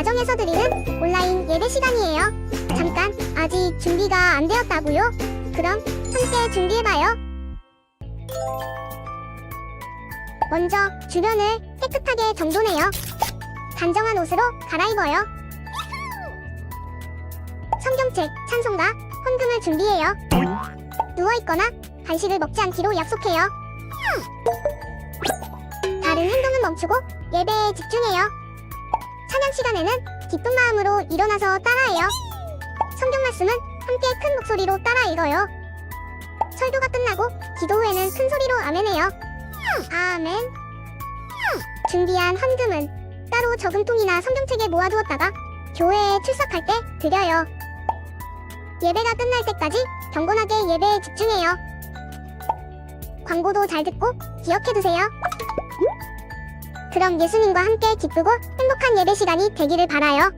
가정에서 드리는 온라인 예배 시간이에요. 잠깐, 아직 준비가 안 되었다고요? 그럼 함께 준비해봐요. 먼저 주변을 깨끗하게 정돈해요. 단정한 옷으로 갈아입어요. 성경책, 찬송가, 헌금을 준비해요. 누워있거나 간식을 먹지 않기로 약속해요. 다른 행동은 멈추고 예배에 집중해요. 찬양 시간에는 기쁜 마음으로 일어나서 따라해요. 성경 말씀은 함께 큰 목소리로 따라 읽어요. 설교가 끝나고 기도 후에는 큰 소리로 아멘해요. 아멘. 준비한 헌금은 따로 저금통이나 성경책에 모아두었다가 교회에 출석할 때 드려요. 예배가 끝날 때까지 경건하게 예배에 집중해요. 광고도 잘 듣고 기억해두세요. 그럼 예수님과 함께 기쁘고 행복한 예배 시간이 되기를 바라요.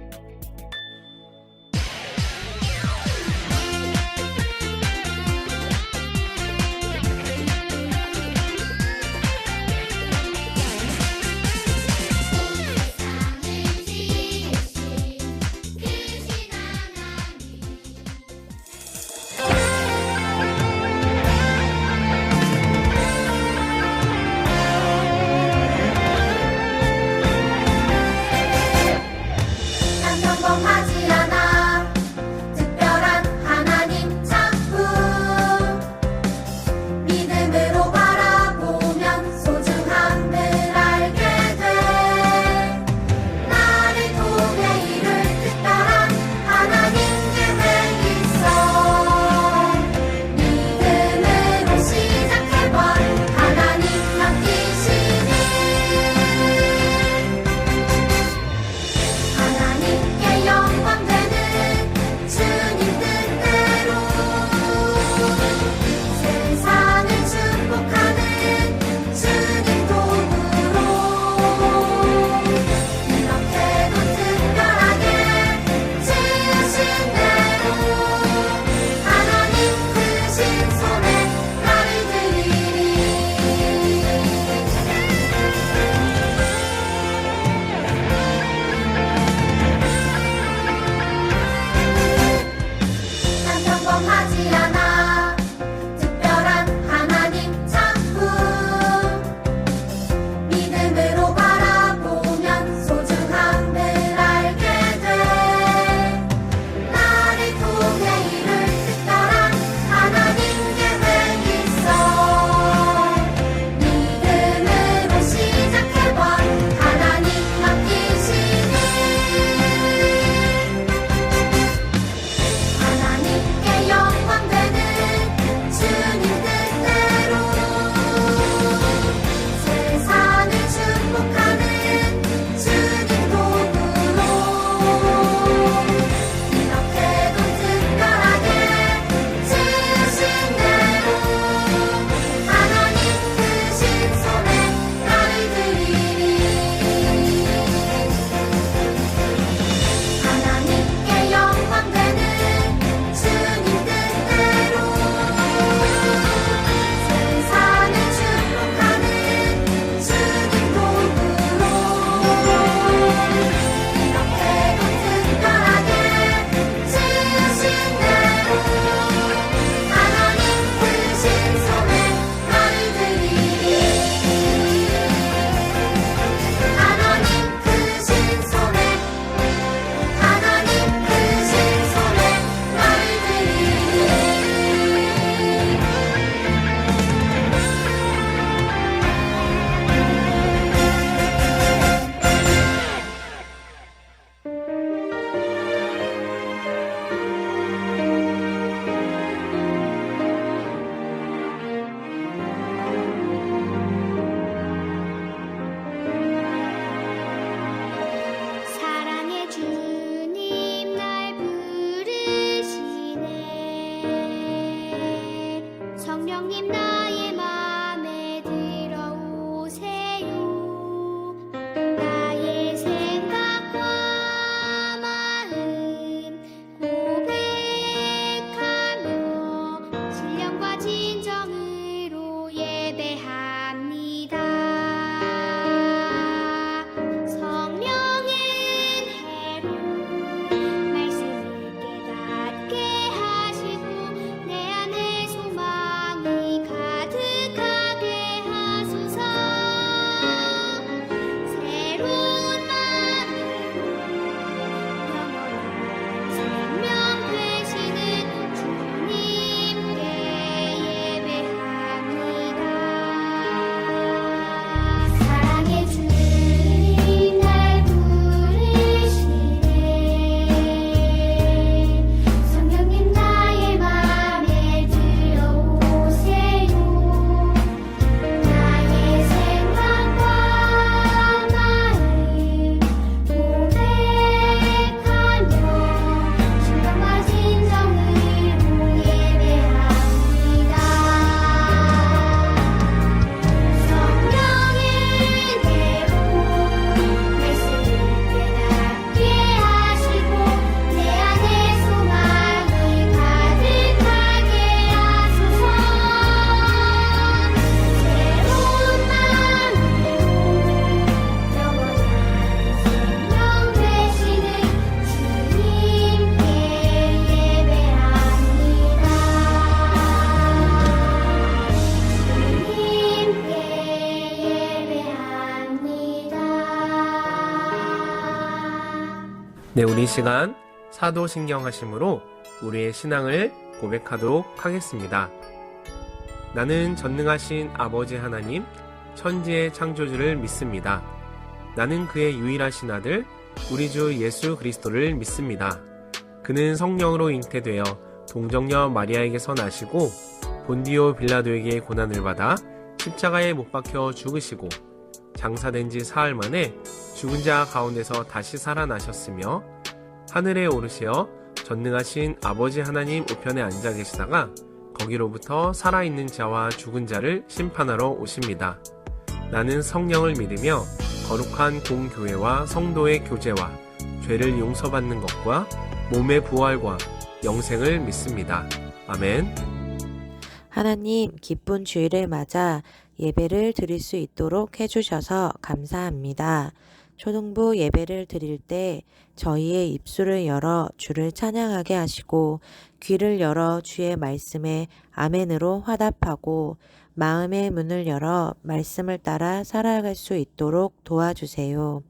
네, 우리 시간 사도신경하심으로 우리의 신앙을 고백하도록 하겠습니다. 나는 전능하신 아버지 하나님, 천지의 창조주를 믿습니다. 나는 그의 유일하신 아들, 우리 주 예수 그리스도를 믿습니다. 그는 성령으로 잉태되어 동정녀 마리아에게서 나시고 본디오 빌라도에게 고난을 받아 십자가에 못 박혀 죽으시고 장사된 지 사흘 만에 죽은 자 가운데서 다시 살아나셨으며 하늘에 오르시어 전능하신 아버지 하나님 우편에 앉아 계시다가 거기로부터 살아있는 자와 죽은 자를 심판하러 오십니다. 나는 성령을 믿으며 거룩한 공교회와 성도의 교제와 죄를 용서받는 것과 몸의 부활과 영생을 믿습니다. 아멘. 하나님, 기쁜 주일을 맞아 예배를 드릴 수 있도록 해주셔서 감사합니다. 초등부 예배를 드릴 때 저희의 입술을 열어 주를 찬양하게 하시고 귀를 열어 주의 말씀에 아멘으로 화답하고 마음의 문을 열어 말씀을 따라 살아갈 수 있도록 도와주세요.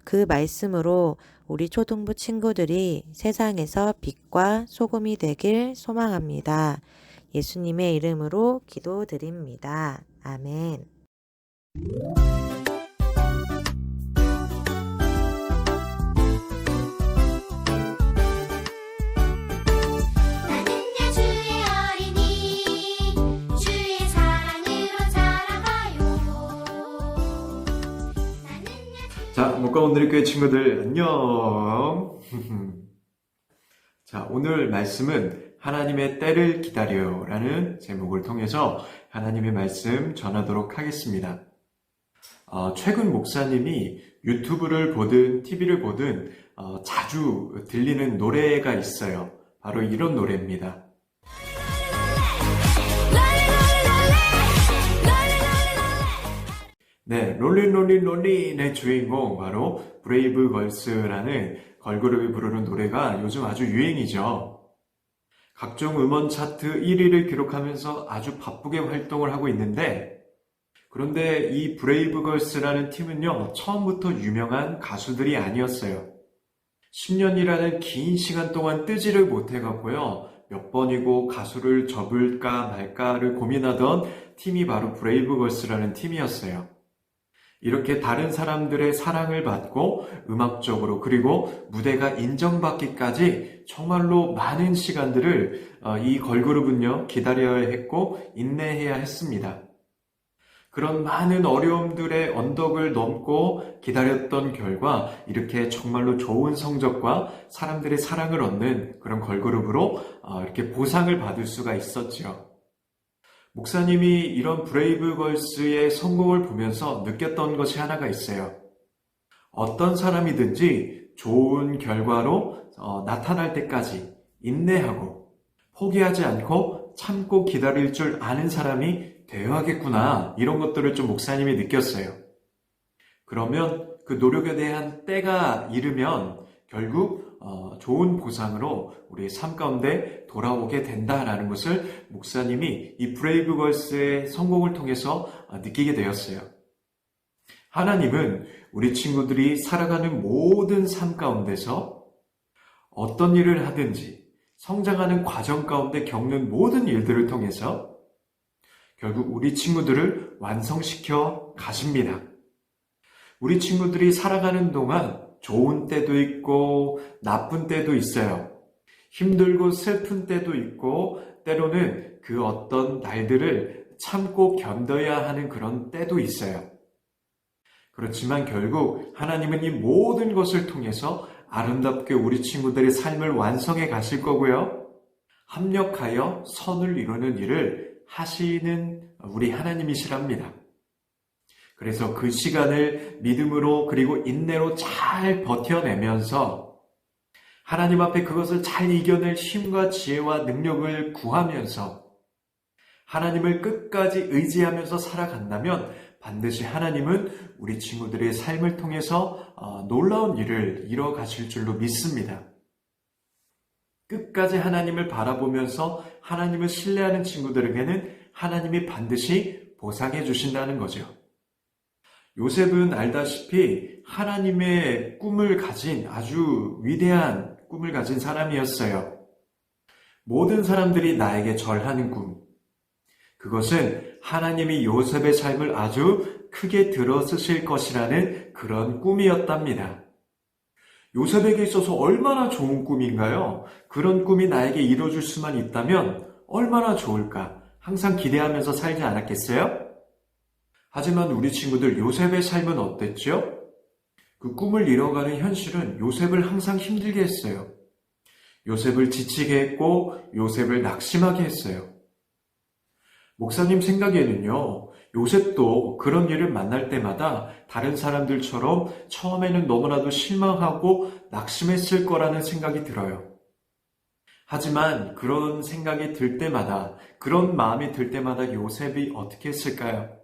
그 말씀으로 우리 초등부 친구들이 세상에서 빛과 소금이 되길 소망합니다. 예수님의 이름으로 기도드립니다. 아멘. 나는야 주의 어린이 주의 사랑으로 자라가요. 자, 목가원누리교회 친구들 안녕. 자, 오늘 말씀은 하나님의 때를 기다려요 라는 제목을 통해서 하나님의 말씀 전하도록 하겠습니다. 최근 목사님이 유튜브를 보든 TV를 보든 자주 들리는 노래가 있어요. 바로 이런 노래입니다. 네, 롤린의 주인공 바로 브레이브 걸스라는 걸그룹이 부르는 노래가 요즘 아주 유행이죠. 각종 음원 차트 1위를 기록하면서 아주 바쁘게 활동을 하고 있는데, 그런데 이 브레이브 걸스라는 팀은요, 처음부터 유명한 가수들이 아니었어요. 10년이라는 긴 시간 동안 뜨지를 못해갖고요, 몇 번이고 가수를 접을까 말까를 고민하던 팀이 바로 브레이브 걸스라는 팀이었어요. 이렇게 다른 사람들의 사랑을 받고 음악적으로 그리고 무대가 인정받기까지 정말로 많은 시간들을 이 걸그룹은요 기다려야 했고 인내해야 했습니다. 그런 많은 어려움들의 언덕을 넘고 기다렸던 결과 이렇게 정말로 좋은 성적과 사람들의 사랑을 얻는 그런 걸그룹으로 이렇게 보상을 받을 수가 있었죠. 목사님이 이런 브레이브걸스의 성공을 보면서 느꼈던 것이 하나가 있어요. 어떤 사람이든지 좋은 결과로 나타날 때까지 인내하고 포기하지 않고 참고 기다릴 줄 아는 사람이 되어야겠구나, 이런 것들을 좀 목사님이 느꼈어요. 그러면 그 노력에 대한 때가 이르면 결국 좋은 보상으로 우리의 삶 가운데 돌아오게 된다라는 것을 목사님이 이 브레이브걸스의 성공을 통해서 느끼게 되었어요. 하나님은 우리 친구들이 살아가는 모든 삶 가운데서 어떤 일을 하든지 성장하는 과정 가운데 겪는 모든 일들을 통해서 결국 우리 친구들을 완성시켜 가십니다. 우리 친구들이 살아가는 동안 좋은 때도 있고 나쁜 때도 있어요. 힘들고 슬픈 때도 있고 때로는 그 어떤 날들을 참고 견뎌야 하는 그런 때도 있어요. 그렇지만 결국 하나님은 이 모든 것을 통해서 아름답게 우리 친구들의 삶을 완성해 가실 거고요. 합력하여 선을 이루는 일을 하시는 우리 하나님이시랍니다. 그래서 그 시간을 믿음으로 그리고 인내로 잘 버텨내면서 하나님 앞에 그것을 잘 이겨낼 힘과 지혜와 능력을 구하면서 하나님을 끝까지 의지하면서 살아간다면 반드시 하나님은 우리 친구들의 삶을 통해서 놀라운 일을 이뤄 가실 줄로 믿습니다. 끝까지 하나님을 바라보면서 하나님을 신뢰하는 친구들에게는 하나님이 반드시 보상해 주신다는 거죠. 요셉은 알다시피 하나님의 꿈을 가진 아주 위대한 꿈을 가진 사람이었어요. 모든 사람들이 나에게 절하는 꿈. 그것은 하나님이 요셉의 삶을 아주 크게 들어쓰실 것이라는 그런 꿈이었답니다. 요셉에게 있어서 얼마나 좋은 꿈인가요? 그런 꿈이 나에게 이루어질 수만 있다면 얼마나 좋을까? 항상 기대하면서 살지 않았겠어요? 하지만 우리 친구들 요셉의 삶은 어땠죠? 그 꿈을 이뤄가는 현실은 요셉을 항상 힘들게 했어요. 요셉을 지치게 했고 요셉을 낙심하게 했어요. 목사님 생각에는요, 요셉도 그런 일을 만날 때마다 다른 사람들처럼 처음에는 너무나도 실망하고 낙심했을 거라는 생각이 들어요. 하지만 그런 생각이 들 때마다, 그런 마음이 들 때마다 요셉이 어떻게 했을까요?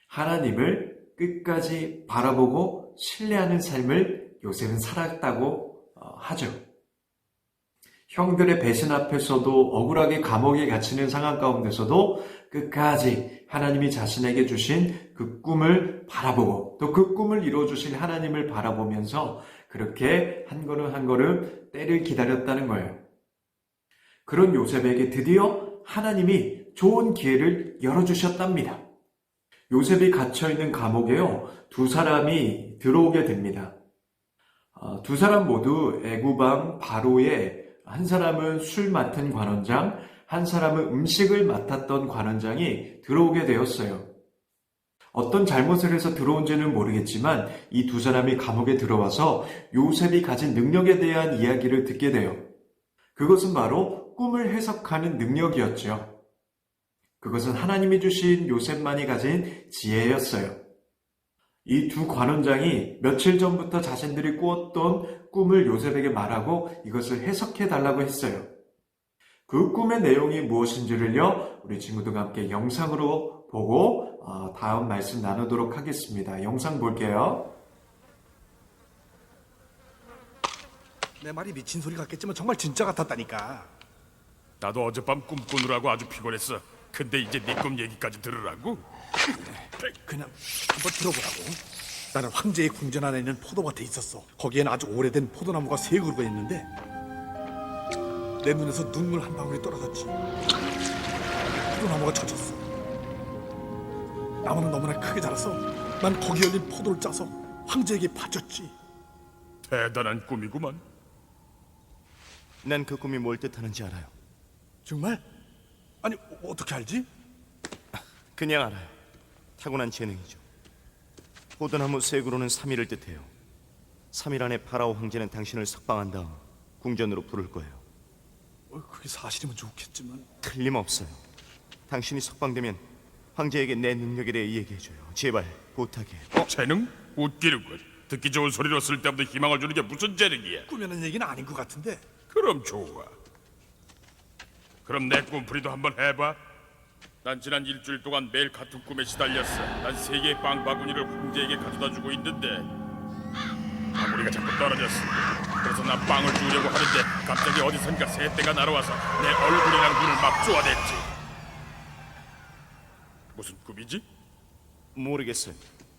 하나님을 끝까지 바라보고 신뢰하는 삶을 요셉은 살았다고 하죠. 형들의 배신 앞에서도 억울하게 감옥에 갇히는 상황 가운데서도 끝까지 하나님이 자신에게 주신 그 꿈을 바라보고 또 그 꿈을 이루어주신 하나님을 바라보면서 그렇게 한 걸음 한 걸음 때를 기다렸다는 거예요. 그런 요셉에게 드디어 하나님이 좋은 기회를 열어주셨답니다. 요셉이 갇혀있는 감옥에요, 두 사람이 들어오게 됩니다. 두 사람 모두 애굽왕 바로의 한 사람은 술 맡은 관원장, 한 사람은 음식을 맡았던 관원장이 들어오게 되었어요. 어떤 잘못을 해서 들어온지는 모르겠지만 이 두 사람이 감옥에 들어와서 요셉이 가진 능력에 대한 이야기를 듣게 돼요. 그것은 바로 꿈을 해석하는 능력이었죠. 그것은 하나님이 주신 요셉만이 가진 지혜였어요. 이 두 관원장이 며칠 전부터 자신들이 꾸었던 꿈을 요셉에게 말하고 이것을 해석해 달라고 했어요. 그 꿈의 내용이 무엇인지를요, 우리 친구들과 함께 영상으로 보고 다음 말씀 나누도록 하겠습니다. 영상 볼게요. 내 말이 미친 소리 같겠지만 정말 진짜 같았다니까. 나도 어젯밤 꿈 꾸느라고 아주 피곤했어. 근데 이제 네 꿈 얘기까지 들으라고? 그냥 한번 들어보라고. 나는 황제의 궁전 안에 있는 포도밭에 있었어. 거기엔 아주 오래된 포도나무가 세 그루가 있는데 내 눈에서 눈물 한 방울이 떨어졌지. 포도나무가 젖었어. 나무는 너무나 크게 자라서 난 거기 열린 포도를 짜서 황제에게 바쳤지. 대단한 꿈이구만. 난 그 꿈이 뭘 뜻하는지 알아요. 정말? 아니 어떻게 알지? 그냥 알아요. 타고난 재능이죠. 포도나무 세 그루는 3일을 뜻해요. 3일 안에 파라오 황제는 당신을 석방한 다음 궁전으로 부를 거예요. 그게 사실이면 좋겠지만 틀림없어요. 당신이 석방되면 황제에게 내 능력에 대해 얘기해줘요. 제발 부탁해. 재능? 웃기는군. 듣기 좋은 소리로 쓸데없는 희망을 주는 게 무슨 재능이야? 꾸며낸 얘기는 아닌 것 같은데. 그럼 좋아. 그럼 내 꿈풀이도 한번 해봐. 난 지난 일주일 동안 매일 같은 꿈에 시달렸어. 난 3개의 빵 바구니를 황제에게 가져다주고 있는데 바구니가 자꾸 떨어졌어. 그래서 난 빵을 주려고 하는데 갑자기 어디선가 새떼가 날아와서 내 얼굴이랑 눈을 막 쪼아댔지. 무슨 꿈이지? 모르겠어요.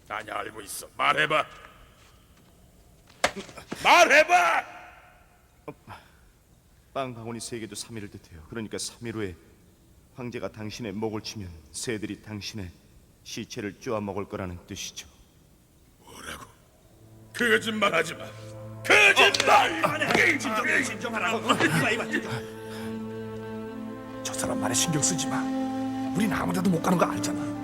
아냐, 알고 있어. 말해봐. 말해봐! 빵 바구니 3개도 3일을 뜻해요. 그러니까 3일 후에 황제가 당신의 목을 치면 새들이 당신의 시체를 쪼아 먹을 거라는 뜻이죠. 뭐라고? 거짓말하지 마. 거짓말! 진정하라고. 저 사람 말에 신경 쓰지 마. 우린 아무데도 못 가는 거 알잖아.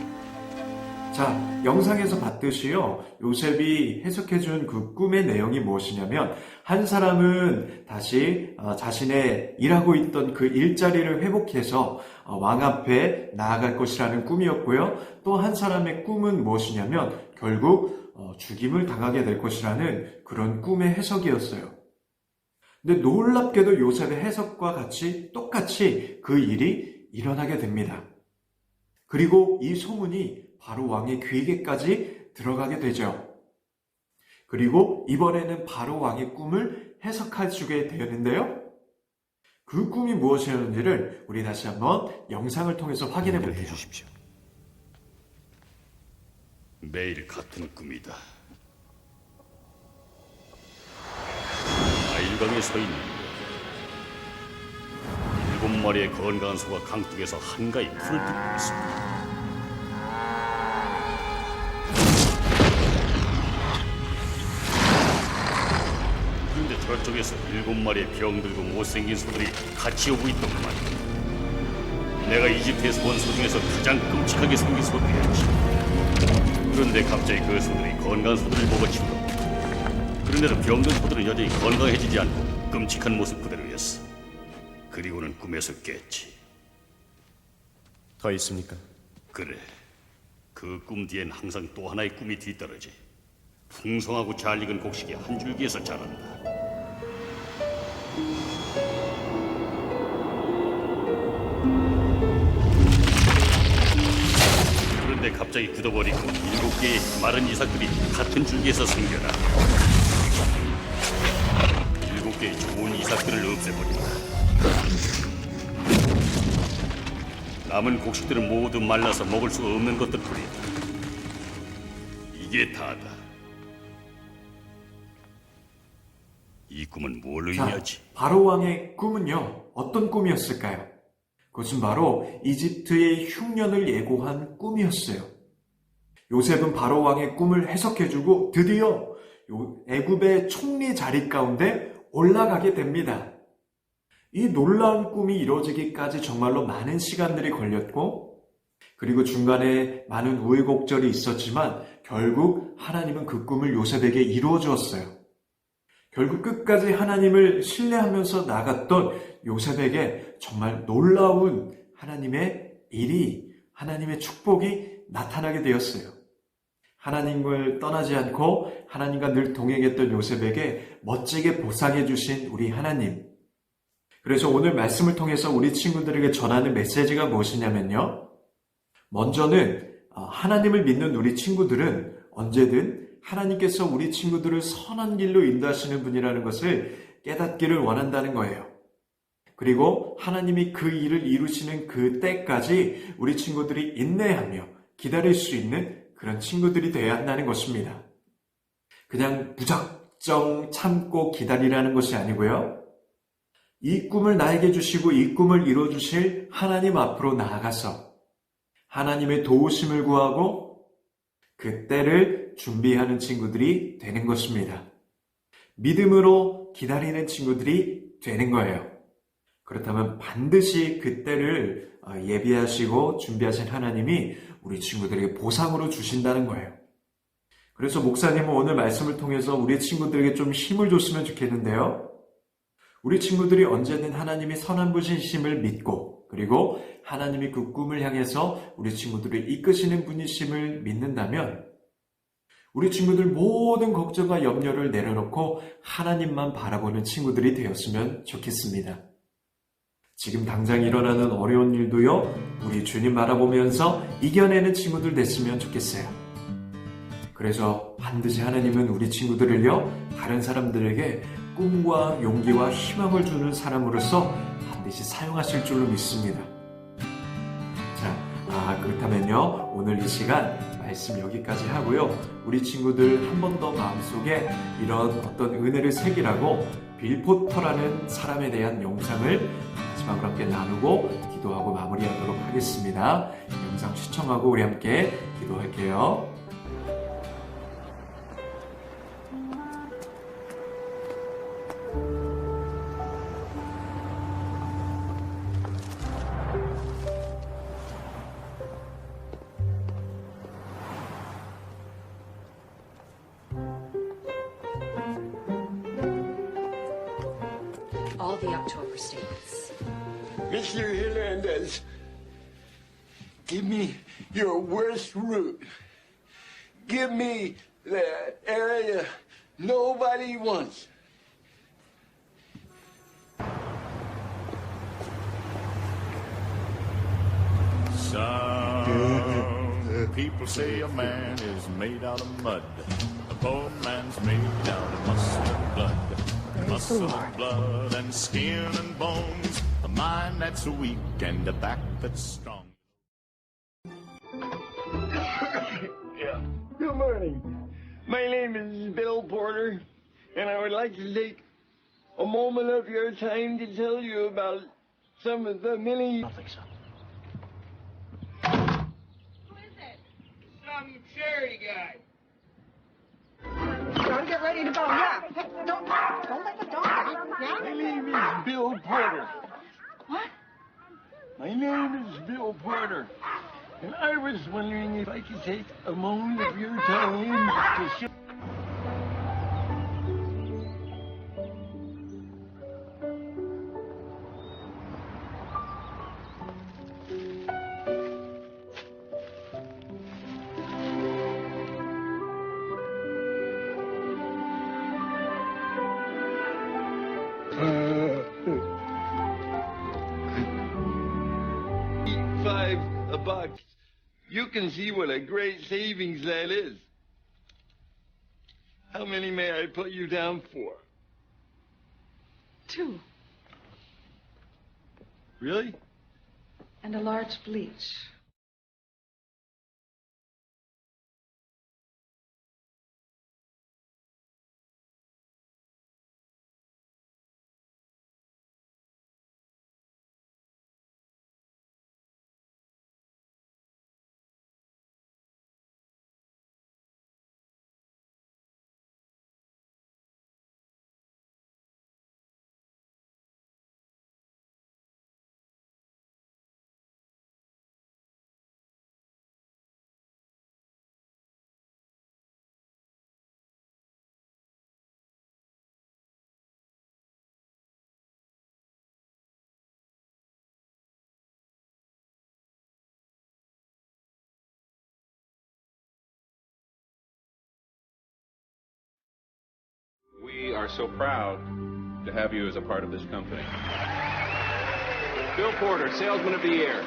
자, 영상에서 봤듯이요, 요셉이 해석해준 그 꿈의 내용이 무엇이냐면, 한 사람은 다시 자신의 일하고 있던 그 일자리를 회복해서 왕 앞에 나아갈 것이라는 꿈이었고요. 또 한 사람의 꿈은 무엇이냐면, 결국 죽임을 당하게 될 것이라는 그런 꿈의 해석이었어요. 근데 놀랍게도 요셉의 해석과 같이 똑같이 그 일이 일어나게 됩니다. 그리고 이 소문이 바로 왕의 귀에까지 들어가게 되죠. 그리고 이번에는 바로 왕의 꿈을 해석해 주게 되었는데요. 그 꿈이 무엇이었는지를 우리 다시 한번 영상을 통해서 확인해 볼게요. 해주십시오. 매일 같은 꿈이다. 나일강에 서 있는 것. 7마리의 건강한 소가 강둑에서 한가히 풀을 들고 있습니다. 그런데 저쪽에서 7마리의 병들고 못생긴 소들이 같이 오고 있더구만. 내가 이집트에서 본 소 중에서 가장 끔찍하게 생긴 소들이었지. 그런데 갑자기 그 소들이 건강한 소들을 보고 치더라고. 그런데도 병든 소들은 여전히 건강해지지 않고 끔찍한 모습 그대로였어. 그리고는 꿈에서 깼지. 더 있습니까? 그래. 그 꿈 뒤엔 항상 또 하나의 꿈이 뒤따르지. 풍성하고 잘 익은 곡식이 한 줄기에서 자란다. 그런데 갑자기 굳어버리고 7개의 마른 이삭들이 같은 줄기에서 생겨나. 7개의 좋은 이삭들을 없애버린다. 남은 곡식들은 모두 말라서 먹을 수가 없는 것들뿐이다. 이게 다다. 이 꿈은 뭘 자, 의미하지? 바로 왕의 꿈은요, 어떤 꿈이었을까요? 그것은 바로 이집트의 흉년을 예고한 꿈이었어요. 요셉은 바로 왕의 꿈을 해석해주고 드디어 애굽의 총리 자리 가운데 올라가게 됩니다. 이 놀라운 꿈이 이루어지기까지 정말로 많은 시간들이 걸렸고, 그리고 중간에 많은 우여곡절이 있었지만 결국 하나님은 그 꿈을 요셉에게 이루어 주었어요. 결국 끝까지 하나님을 신뢰하면서 나갔던 요셉에게 정말 놀라운 하나님의 일이, 하나님의 축복이 나타나게 되었어요. 하나님을 떠나지 않고 하나님과 늘 동행했던 요셉에게 멋지게 보상해 주신 우리 하나님. 그래서 오늘 말씀을 통해서 우리 친구들에게 전하는 메시지가 무엇이냐면요. 먼저는 하나님을 믿는 우리 친구들은 언제든 하나님께서 우리 친구들을 선한 길로 인도하시는 분이라는 것을 깨닫기를 원한다는 거예요. 그리고 하나님이 그 일을 이루시는 그 때까지 우리 친구들이 인내하며 기다릴 수 있는 그런 친구들이 되어야 한다는 것입니다. 그냥 무작정 참고 기다리라는 것이 아니고요. 이 꿈을 나에게 주시고 이 꿈을 이루어 주실 하나님 앞으로 나아가서 하나님의 도우심을 구하고 그 때를 준비하는 친구들이 되는 것입니다. 믿음으로 기다리는 친구들이 되는 거예요. 그렇다면 반드시 그 때를 예비하시고 준비하신 하나님이 우리 친구들에게 보상으로 주신다는 거예요. 그래서 목사님은 오늘 말씀을 통해서 우리 친구들에게 좀 힘을 줬으면 좋겠는데요. 우리 친구들이 언제든 하나님이 선한 분이심을 믿고 그리고 하나님이 그 꿈을 향해서 우리 친구들을 이끄시는 분이심을 믿는다면 우리 친구들 모든 걱정과 염려를 내려놓고 하나님만 바라보는 친구들이 되었으면 좋겠습니다. 지금 당장 일어나는 어려운 일도요, 우리 주님 바라보면서 이겨내는 친구들 됐으면 좋겠어요. 그래서 반드시 하나님은 우리 친구들을요, 다른 사람들에게 꿈과 용기와 희망을 주는 사람으로서 반드시 사용하실 줄로 믿습니다. 자, 그렇다면요, 오늘 이 시간 말씀 여기까지 하고요. 우리 친구들 한 번 더 마음속에 이런 어떤 은혜를 새기라고 빌 포터라는 사람에 대한 영상을 마지막으로 함께 나누고 기도하고 마무리하도록 하겠습니다. 영상 시청하고 우리 함께 기도할게요. All the October statements. Mr. Hernandez, give me your worst route. Give me the area nobody wants. Some people say a man is made out of mud. A poor man's made out of muscle and blood. Muscle and blood and skin and bones. A mind that's weak and a back that's strong. Yeah. morning. My name is Bill Porter, and I would like to take a moment of your time to tell you about some of the many... I don't think so. Who is it? Some charity guy. Gotta get ready to go. Yeah. Hey, don't let the dog out. Yeah? My name is Bill Porter. What? My name is Bill Porter. And I was wondering if I could take a moment of your time to show... $5 You can see what a great savings that is. How many may I put you down for? 2. Really? And a large bleach. We are so proud to have you as a part of this company. Bill Porter, Salesman of the Year.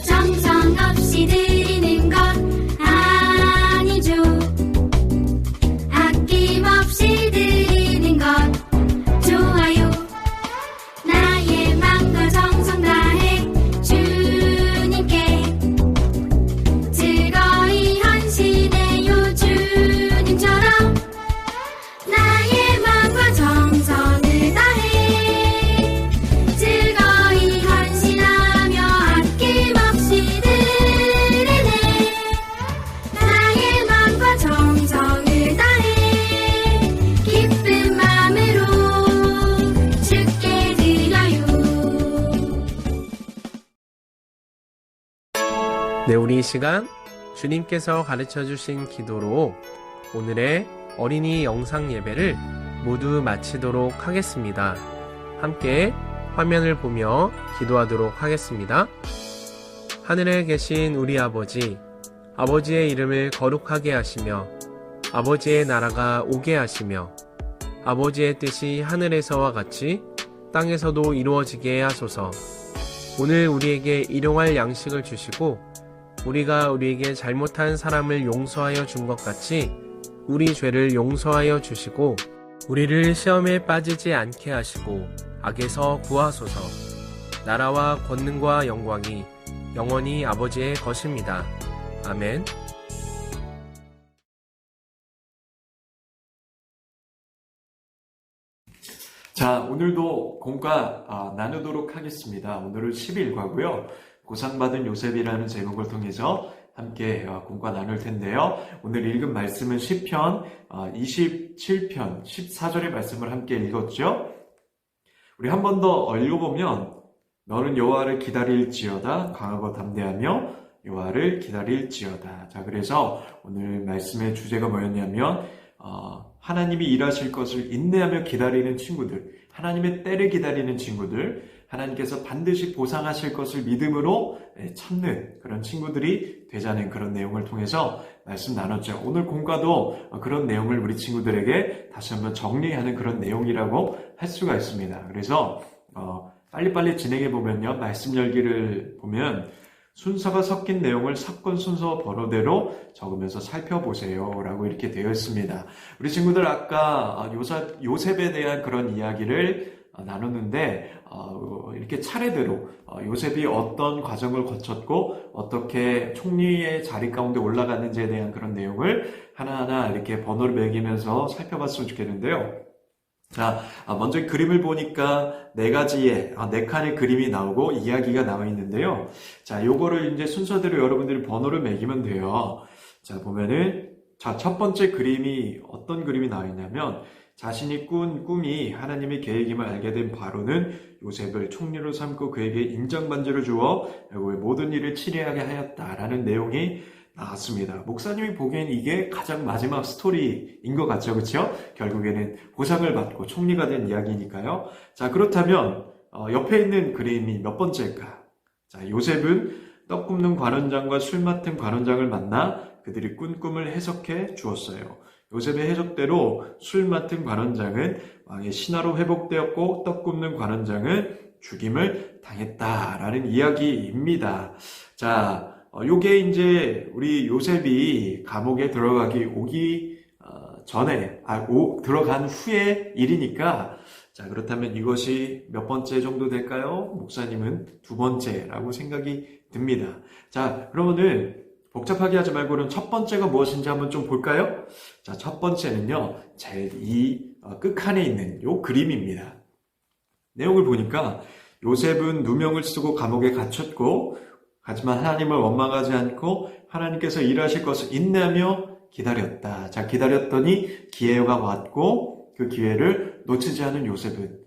정성 없이 드리는 것 아니죠. 아낌없이 드리는 것 좋아요. 나의 마음과 정성 다해 주님께 즐거이 헌신해요. 주님처럼 나의 마음과 정성을 다해 즐거이 헌신하며 아낌없이 드리네. 나의 마음과 정성을 다해 기쁜 마음으로 주께 드려요. 네, 우리 이 시간 주님께서 가르쳐 주신 기도로 오늘의 어린이 영상 예배를 모두 마치도록 하겠습니다. 함께 화면을 보며 기도하도록 하겠습니다. 하늘에 계신 우리 아버지, 아버지의 이름을 거룩하게 하시며 아버지의 나라가 오게 하시며 아버지의 뜻이 하늘에서와 같이 땅에서도 이루어지게 하소서. 오늘 우리에게 일용할 양식을 주시고 우리가 우리에게 잘못한 사람을 용서하여 준 것 같이 우리 죄를 용서하여 주시고 우리를 시험에 빠지지 않게 하시고 악에서 구하소서. 나라와 권능과 영광이 영원히 아버지의 것입니다. 아멘. 자, 오늘도 공과 나누도록 하겠습니다. 오늘은 11과고요. 고상받은 요셉이라는 제목을 통해서 함께 공과 나눌 텐데요. 오늘 읽은 말씀은 시편 27편 14절의 말씀을 함께 읽었죠. 우리 한 번 더 읽어보면 너는 여호와를 기다릴지어다 강하고 담대하며 여호와를 기다릴지어다. 자, 그래서 오늘 말씀의 주제가 뭐였냐면 하나님이 일하실 것을 인내하며 기다리는 친구들, 하나님의 때를 기다리는 친구들, 하나님께서 반드시 보상하실 것을 믿음으로 참는 그런 친구들이 되자는 그런 내용을 통해서 말씀 나눴죠. 오늘 공과도 그런 내용을 우리 친구들에게 다시 한번 정리하는 그런 내용이라고 할 수가 있습니다. 그래서 빨리빨리 진행해 보면요, 말씀 열기를 보면 순서가 섞인 내용을 사건 순서 번호대로 적으면서 살펴보세요 라고 이렇게 되어 있습니다. 우리 친구들 아까 요셉에 대한 그런 이야기를 나눴는데 이렇게 차례대로 요셉이 어떤 과정을 거쳤고 어떻게 총리의 자리 가운데 올라갔는지에 대한 그런 내용을 하나하나 이렇게 번호를 매기면서 살펴봤으면 좋겠는데요. 자, 먼저 그림을 보니까 네 칸의 그림이 나오고 이야기가 나와 있는데요. 자, 요거를 이제 순서대로 여러분들이 번호를 매기면 돼요. 자, 보면은, 첫 번째 그림이 어떤 그림이 나와 있냐면, 자신이 꾼 꿈이 하나님의 계획임을 알게 된 바로는 요셉을 총리로 삼고 그에게 인정반지를 주어 결국에 모든 일을 치리하게 하였다라는 내용이 나왔습니다. 목사님이 보기엔 이게 가장 마지막 스토리인 것 같죠, 그렇죠? 결국에는 보상을 받고 총리가 된 이야기니까요. 자, 그렇다면 옆에 있는 그림이 몇 번째일까? 자, 요셉은 떡 굽는 관원장과 술 맡은 관원장을 만나 그들이 꾼 꿈을 해석해 주었어요. 요셉의 해석대로 술 맡은 관원장은 왕의 신하로 회복되었고 떡 굽는 관원장은 죽임을 당했다라는 이야기입니다. 자, 요게 이제 우리 요셉이 감옥에 오기 전에, 들어간 후의 일이니까, 자, 그렇다면 이것이 몇 번째 정도 될까요? 목사님은 두 번째라고 생각이 듭니다. 자, 그러면은 복잡하게 하지 말고는 첫 번째가 무엇인지 한번 좀 볼까요? 자, 첫 번째는요, 이 끝칸에 있는 요 그림입니다. 내용을 보니까 요셉은 누명을 쓰고 감옥에 갇혔고, 하지만 하나님을 원망하지 않고 하나님께서 일하실 것을 인내하며 기다렸다. 자, 기다렸더니 기회가 왔고 그 기회를 놓치지 않은 요셉은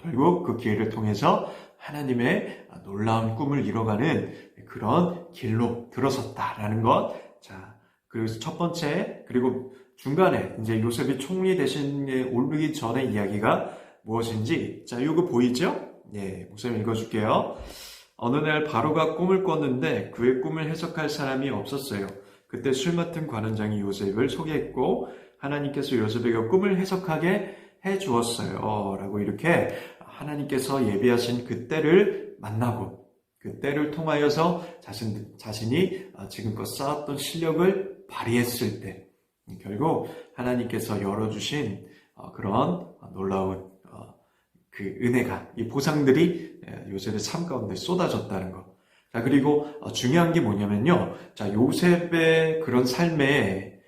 결국 그 기회를 통해서 하나님의 놀라운 꿈을 이뤄가는 그런 길로 들어섰다라는 것. 자, 그리고 첫 번째, 그리고 중간에 이제 요셉이 총리 대신에 오르기 전의 이야기가 무엇인지, 자, 이거 보이죠? 예, 목사님 읽어줄게요. 어느 날 바로가 꿈을 꿨는데 그의 꿈을 해석할 사람이 없었어요. 그때 술 맡은 관원장이 요셉을 소개했고 하나님께서 요셉에게 꿈을 해석하게 해주었어요. 라고 이렇게 하나님께서 예비하신 그 때를 만나고 그 때를 통하여서 자신이 지금껏 쌓았던 실력을 발휘했을 때 결국 하나님께서 열어주신 그런 놀라운 그 은혜가, 이 보상들이 요셉의 삶 가운데 쏟아졌다는 것. 자, 그리고 중요한 게 뭐냐면요. 자, 요셉의 그런 삶에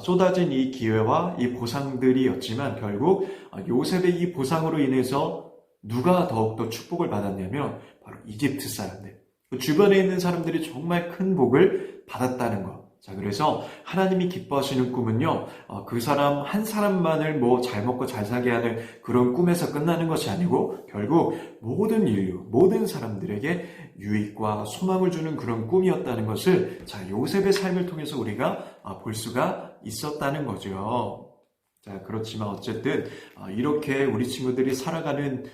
쏟아진 이 기회와 이 보상들이었지만 결국 요셉의 이 보상으로 인해서 누가 더욱더 축복을 받았냐면 바로 이집트 사람들. 그 주변에 있는 사람들이 정말 큰 복을 받았다는 것. 자, 그래서 하나님이 기뻐하시는 꿈은요, 그 사람 한 사람만을 잘 먹고 잘 살게 하는 그런 꿈에서 끝나는 것이 아니고 결국 모든 인류, 모든 사람들에게 유익과 소망을 주는 그런 꿈이었다는 것을 자, 요셉의 삶을 통해서 우리가 볼 수가 있었다는 거죠. 자, 그렇지만 어쨌든 이렇게 우리 친구들이 살아가는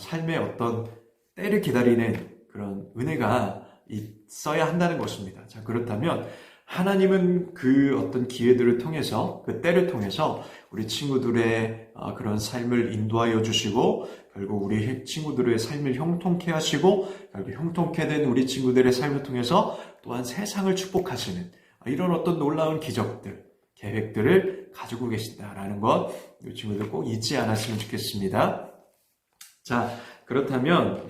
삶의 어떤 때를 기다리는 그런 은혜가 있어야 한다는 것입니다. 자, 그렇다면 하나님은 그 어떤 기회들을 통해서, 그 때를 통해서 우리 친구들의 그런 삶을 인도하여 주시고 결국 우리 친구들의 삶을 형통케 하시고 결국 형통케 된 우리 친구들의 삶을 통해서 또한 세상을 축복하시는 이런 어떤 놀라운 기적들, 계획들을 가지고 계신다라는 것 우리 친구들 꼭 잊지 않았으면 좋겠습니다. 자, 그렇다면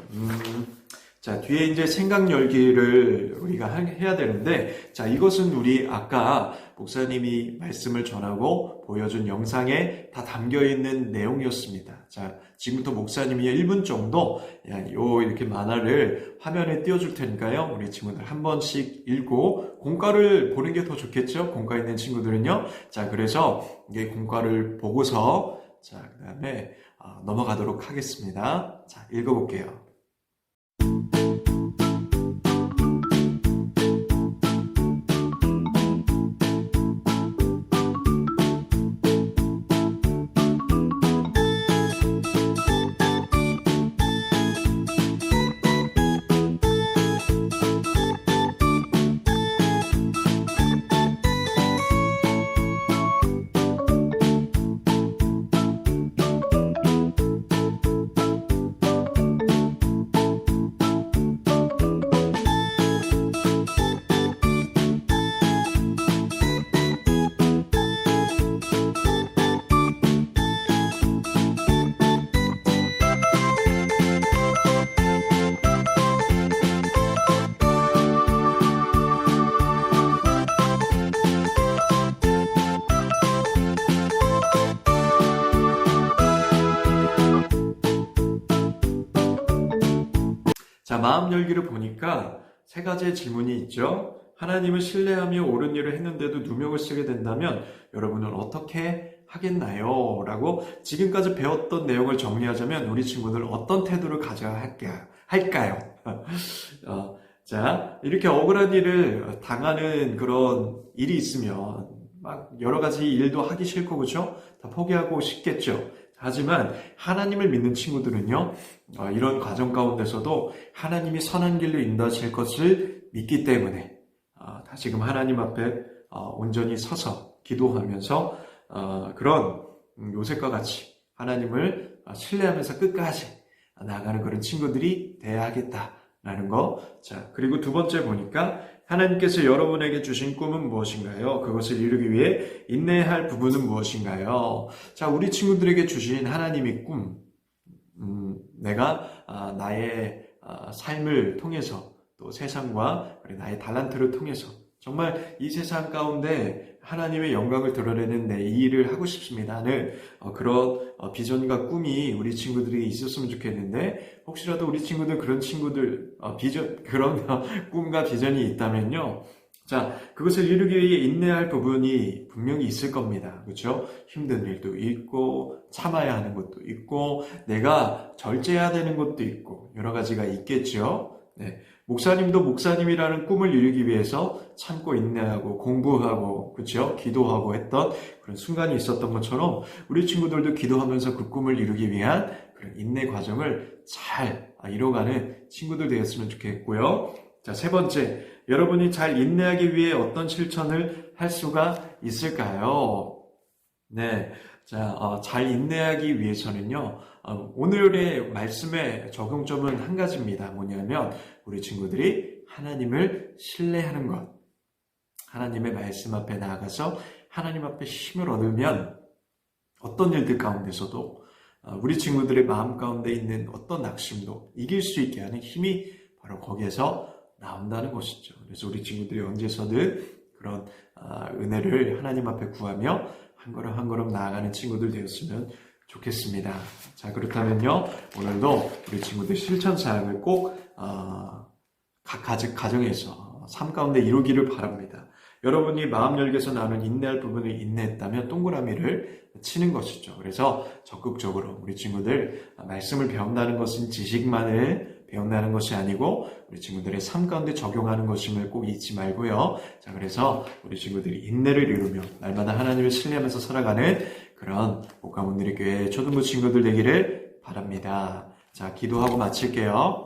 자, 뒤에 이제 생각 열기를 우리가 해야 되는데, 자, 이것은 우리 아까 목사님이 말씀을 전하고 보여준 영상에 다 담겨 있는 내용이었습니다. 자, 지금부터 목사님이 1분 정도 이렇게 만화를 화면에 띄워줄 테니까요. 우리 친구들 한 번씩 읽고 공과를 보는 게 더 좋겠죠? 공과 있는 친구들은요. 자, 그래서 이게 공과를 보고서 자, 그 다음에 넘어가도록 하겠습니다. 자, 읽어볼게요. 자, 마음 열기를 보니까 세 가지의 질문이 있죠. 하나님을 신뢰하며 옳은 일을 했는데도 누명을 쓰게 된다면 여러분은 어떻게 하겠나요? 라고 지금까지 배웠던 내용을 정리하자면 우리 친구들 어떤 태도를 가져야 할까요? 자, 이렇게 억울한 일을 당하는 그런 일이 있으면 막 여러 가지 일도 하기 싫고, 그렇죠? 다 포기하고 싶겠죠. 하지만 하나님을 믿는 친구들은요, 이런 과정 가운데서도 하나님이 선한 길로 인도하실 것을 믿기 때문에 다시금 하나님 앞에 온전히 서서 기도하면서 그런 요셉과 같이 하나님을 신뢰하면서 끝까지 나아가는 그런 친구들이 돼야 하겠다라는 거. 자, 그리고 두 번째 보니까 하나님께서 여러분에게 주신 꿈은 무엇인가요? 그것을 이루기 위해 인내해야 할 부분은 무엇인가요? 자, 우리 친구들에게 주신 하나님의 꿈, 내가 나의 삶을 통해서 또 세상과 나의 달란트를 통해서 정말 이 세상 가운데 하나님의 영광을 드러내는 내 이 일을 하고 싶습니다는 그런 비전과 꿈이 우리 친구들에게 있었으면 좋겠는데, 혹시라도 우리 친구들 그런 친구들 그런 꿈과 비전이 있다면요, 자, 그것을 이루기 위해 인내할 부분이 분명히 있을 겁니다. 그렇죠? 힘든 일도 있고 참아야 하는 것도 있고 내가 절제해야 되는 것도 있고 여러 가지가 있겠죠. 네. 목사님도 목사님이라는 꿈을 이루기 위해서 참고 인내하고 공부하고, 그렇죠? 기도하고 했던 그런 순간이 있었던 것처럼 우리 친구들도 기도하면서 그 꿈을 이루기 위한 그런 인내 과정을 잘 이뤄가는 친구들 되었으면 좋겠고요. 자, 세 번째, 여러분이 잘 인내하기 위해 어떤 실천을 할 수가 있을까요? 네. 자, 잘 인내하기 위해서는요, 오늘의 말씀의 적용점은 한 가지입니다. 뭐냐면, 우리 친구들이 하나님을 신뢰하는 것. 하나님의 말씀 앞에 나아가서 하나님 앞에 힘을 얻으면 어떤 일들 가운데서도 우리 친구들의 마음 가운데 있는 어떤 낙심도 이길 수 있게 하는 힘이 바로 거기에서 나온다는 것이죠. 그래서 우리 친구들이 언제서든 그런 은혜를 하나님 앞에 구하며 한 걸음 한 걸음 나아가는 친구들 되었으면 좋겠습니다. 자, 그렇다면요, 오늘도 우리 친구들 실천사항을 꼭 각 가정에서 삶 가운데 이루기를 바랍니다. 여러분이 마음 열기에서 나오는 인내할 부분을 인내했다면 동그라미를 치는 것이죠. 그래서 적극적으로 우리 친구들 말씀을 배운다는 것은 지식만을 배운다는 것이 아니고 우리 친구들의 삶 가운데 적용하는 것임을 꼭 잊지 말고요. 자, 그래서 우리 친구들이 인내를 이루며 날마다 하나님을 신뢰하면서 살아가는 그런 목가문들의 교회 초등부 친구들 되기를 바랍니다. 자, 기도하고 마칠게요.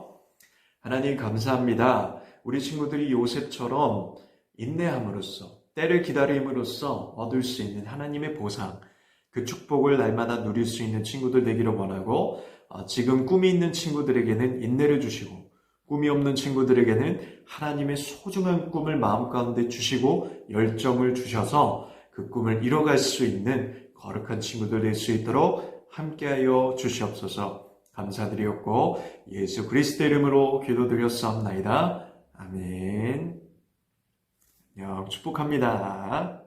하나님 감사합니다. 우리 친구들이 요셉처럼 인내함으로써 때를 기다림으로써 얻을 수 있는 하나님의 보상, 그 축복을 날마다 누릴 수 있는 친구들 되기를 원하고, 지금 꿈이 있는 친구들에게는 인내를 주시고 꿈이 없는 친구들에게는 하나님의 소중한 꿈을 마음 가운데 주시고 열정을 주셔서 그 꿈을 이뤄갈 수 있는 거룩한 친구들 될 수 있도록 함께하여 주시옵소서. 감사드리옵고 예수 그리스도 이름으로 기도드렸사옵나이다. 아멘. 축복합니다.